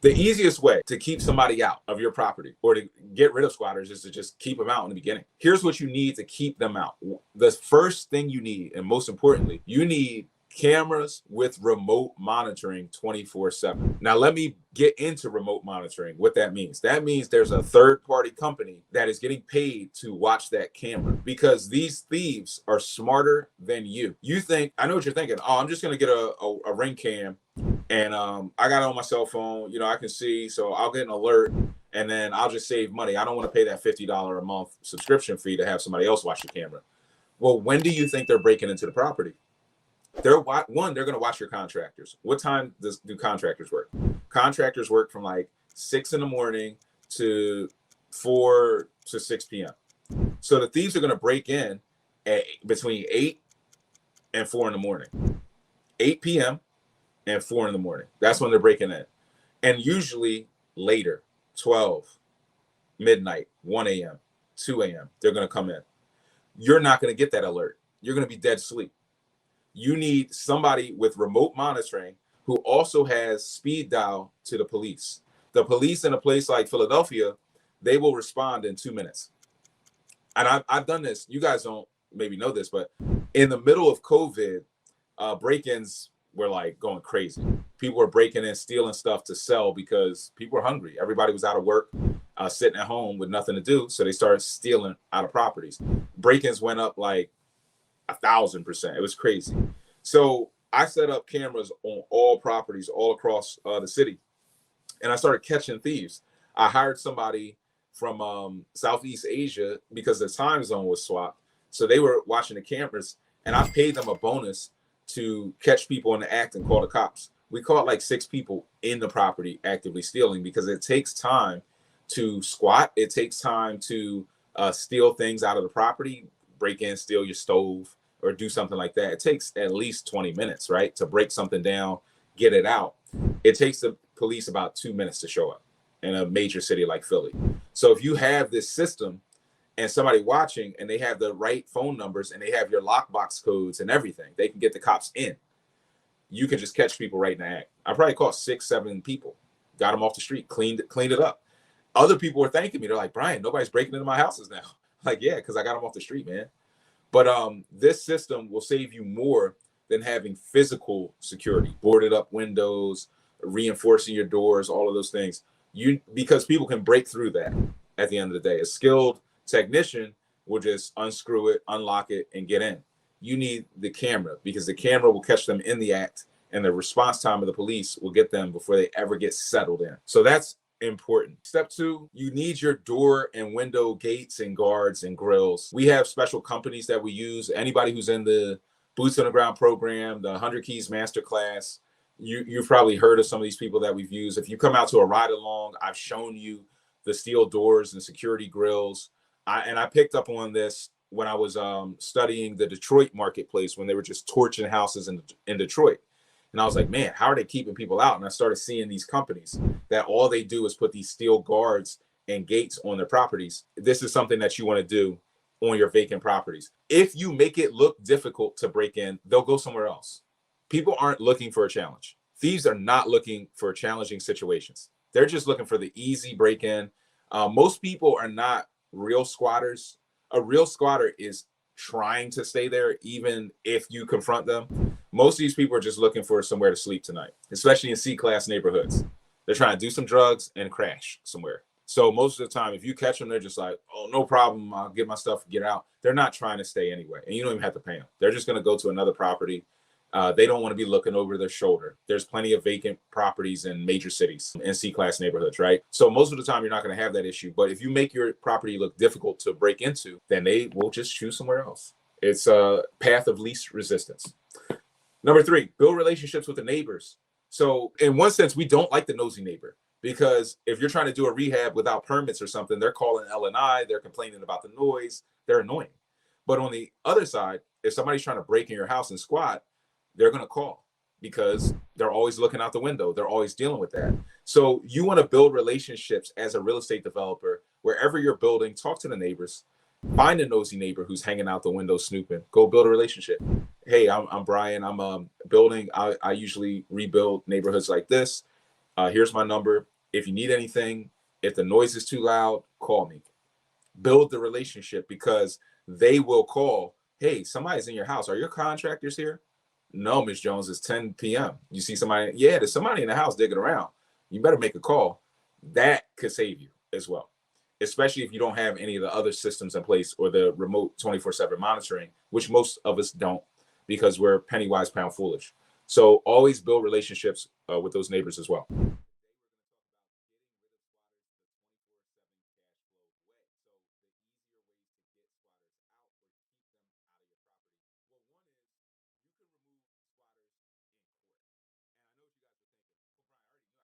The easiest way to keep somebody out of your property or to get rid of squatters is to just keep them out in the beginning. Here's what you need to keep them out. The first thing you need, and most importantly, you need cameras with remote monitoring 24/7. Now, let me get into remote monitoring, what that means. That means there's a third-party company that is getting paid to watch that camera, because these thieves are smarter than you. You think, I know what you're thinking, oh, I'm just going to get a Ring cam, and I got it on my cell phone, I can see, so I'll get an alert, and then I'll just save money. I don't want to pay that $50 a month subscription fee to have somebody else watch the camera. Well, when do you think they're breaking into the property? They're going to watch your contractors. What time do contractors work? Contractors work from like 6 in the morning to 4 to 6 p.m. So the thieves are going to break in at between 8 and 4 in the morning. 8 p.m. and 4 in the morning. That's when they're breaking in. And usually later, 12, midnight, 1 a.m., 2 a.m., they're going to come in. You're not going to get that alert. You're going to be dead asleep. You need somebody with remote monitoring who also has speed dial to the police. The police in a place like Philadelphia, they will respond in 2 minutes. And I've done this. You guys don't maybe know this, but in the middle of COVID, break-ins were like going crazy. People were breaking in, stealing stuff to sell because people were hungry. Everybody was out of work, sitting at home with nothing to do. So they started stealing out of properties. Break-ins went up like 1,000%. It was crazy. So I set up cameras on all properties all across the city, and I started catching thieves. I hired somebody from Southeast Asia because the time zone was swapped. So they were watching the cameras, and I paid them a bonus to catch people in the act and call the cops. We caught like 6 people in the property actively stealing, because it takes time to squat. It takes time to steal things out of the property, break in, steal your stove, or do something like that. It takes at least 20 minutes, right, to break something down, get it out. It takes the police about 2 minutes to show up in a major city like Philly. So if you have this system and somebody watching, and they have the right phone numbers, and they have your lockbox codes and everything, they can get the cops in. You can just catch people right in the act. I probably caught 6, 7 people, got them off the street, cleaned it up. Other people were thanking me. They're like, Brian, nobody's breaking into my houses now. Like, yeah, because I got them off the street, man. But this system will save you more than having physical security, boarded up windows, reinforcing your doors, all of those things. Because people can break through that at the end of the day. A skilled technician will just unscrew it, unlock it, and get in. You need the camera, because the camera will catch them in the act, and the response time of the police will get them before they ever get settled in. So that's important. Step 2, you need your door and window gates and guards and grills. We have special companies that we use. Anybody who's in the Boots on the Ground program, the 100 Keys Masterclass, you've probably heard of some of these people that we've used. If you come out to a ride along, I've shown you the steel doors and security grills. I picked up on this when I was studying the Detroit marketplace, when they were just torching houses in Detroit. And I was like, man, how are they keeping people out? And I started seeing these companies that all they do is put these steel guards and gates on their properties. This is something that you want to do on your vacant properties. If you make it look difficult to break in, they'll go somewhere else. People aren't looking for a challenge. Thieves are not looking for challenging situations. They're just looking for the easy break-in. Most people are not real squatters. A real squatter is trying to stay there, even if you confront them. Most of these people are just looking for somewhere to sleep tonight, especially in C-class neighborhoods. They're trying to do some drugs and crash somewhere. So most of the time, if you catch them, they're just like, oh, no problem. I'll get my stuff, get out. They're not trying to stay anyway. And you don't even have to pay them. They're just going to go to another property. They don't want to be looking over their shoulder. There's plenty of vacant properties in major cities and C-class neighborhoods, right? So most of the time, you're not going to have that issue. But if you make your property look difficult to break into, then they will just choose somewhere else. It's a path of least resistance. Number 3, build relationships with the neighbors. So in one sense, we don't like the nosy neighbor, because if you're trying to do a rehab without permits or something, they're calling L&I, they're complaining about the noise, they're annoying. But on the other side, if somebody's trying to break in your house and squat, they're going to call, because they're always looking out the window. They're always dealing with that. So you want to build relationships as a real estate developer. Wherever you're building, talk to the neighbors. Find a nosy neighbor who's hanging out the window snooping. Go build a relationship. Hey, I'm Brian. I'm building. I usually rebuild neighborhoods like this. Here's my number. If you need anything, if the noise is too loud, call me. Build the relationship, because they will call, hey, somebody's in your house. Are your contractors here? No, Miss Jones, it's 10 p.m. You see somebody? Yeah, there's somebody in the house digging around. You better make a call. That could save you as well, especially if you don't have any of the other systems in place or the remote 24/7 monitoring, which most of us don't, because we're penny wise, pound foolish. So always build relationships with those neighbors as well.